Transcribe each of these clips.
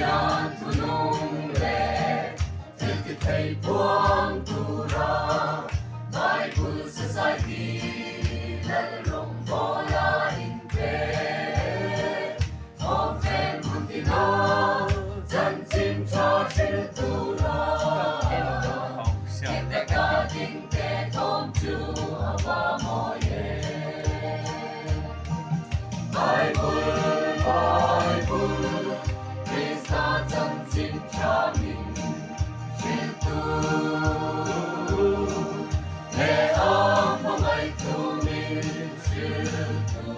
gian thu nung lệ thế thì thầy buông tu ra bài của society lần lòng bỏ la in về hôm phèn buồn thì nó chân chim cho chữ tu ra em đã cả tình thế thôn chú và môi Bible, Krista chân chim cha mình chữ tu lễ ấm mong ngày tu mình chữ tu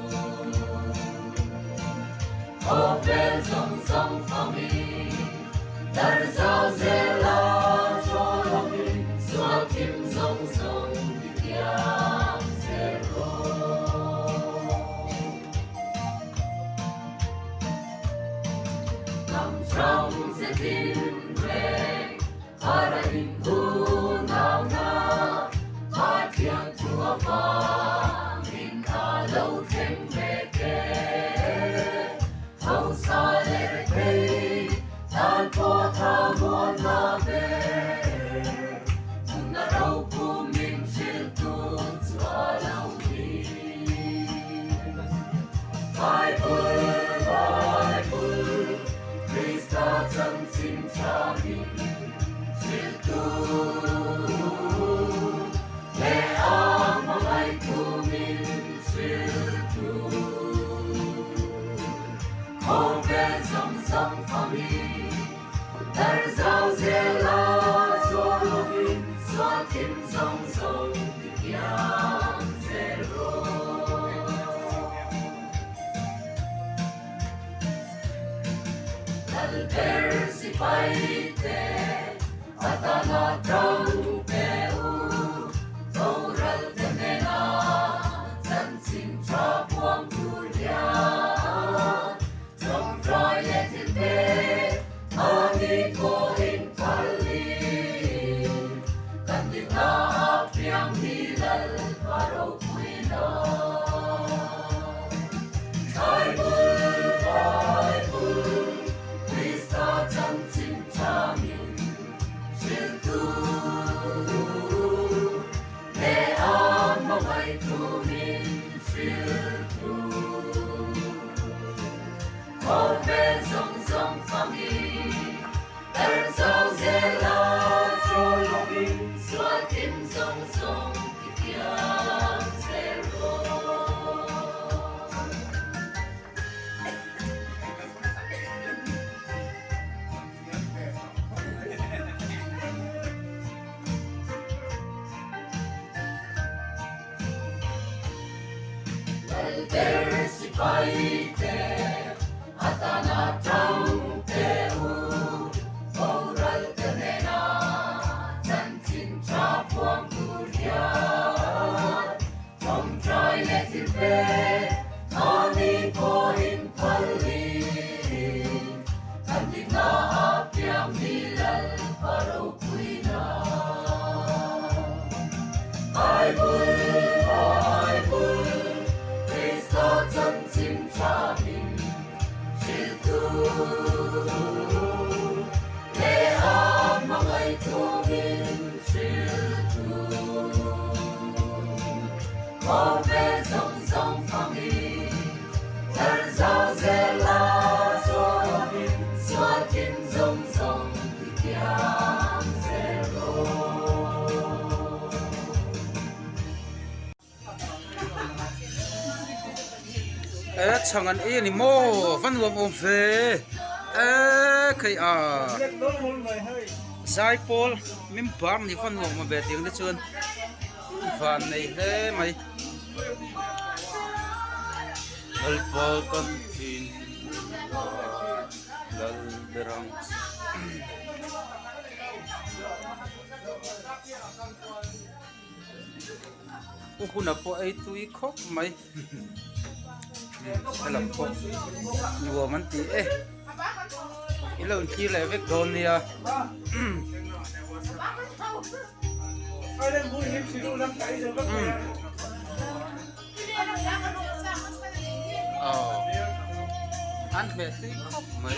có về dòng dòng phong mình dar giao dễ la cho lòng mình xóa kim dòng dòng đi kiam dễ trong sẽ tìm về para in u nào na ba tiếng chùa vang in ta lâu thêm về kề hậu xa lệ cây tan po tha muôn na về chúng ta đâu của mình chịu tu cho lâu đi Bible Krista chân chim cha mình chữ tu lễ ấm mong ngày của mình chữ tu có về dòng dòng phong mình dar giao dễ la cho mình xóa tim dòng dòng đi kiam dễ Persi paite atana trong teu oral tenena chân chim cho buông tulia trong trôi lệ thiên tế ani ko in pali kan di ta apiang hilal paro kuina Bible chân chim cha mình chữ tu lễ ấm mong ngày tu mình chữ tu có về dòng dòng phong mình dar giao dễ la cho lòng mình xóa tim dòng dòng thì kiam dễ Persi paite atana trong teu oral tenena chân chim cha buông tulia trong trai lệ thiên về ani ko in pali kan di na apiang hilal paro kuina Bible chân chim cha mình chữ tu lễ ấm mong ngày tu mình chữ tu có về dòng dòng phong mình dar giao dễ la cho mình xóa tim dòng dòng đi kiam dễ chẳng ăn ấy ni mô văn luồng ôm phê cái giải Paul mình bám ni văn luồng mà về tiếng đấy chuan van này thế mày Alpa con tin lal derang kuna po ay tui khóc mày làm po nhiều mình tí cái lần kia lại với con đi à ăn về tí khóc mày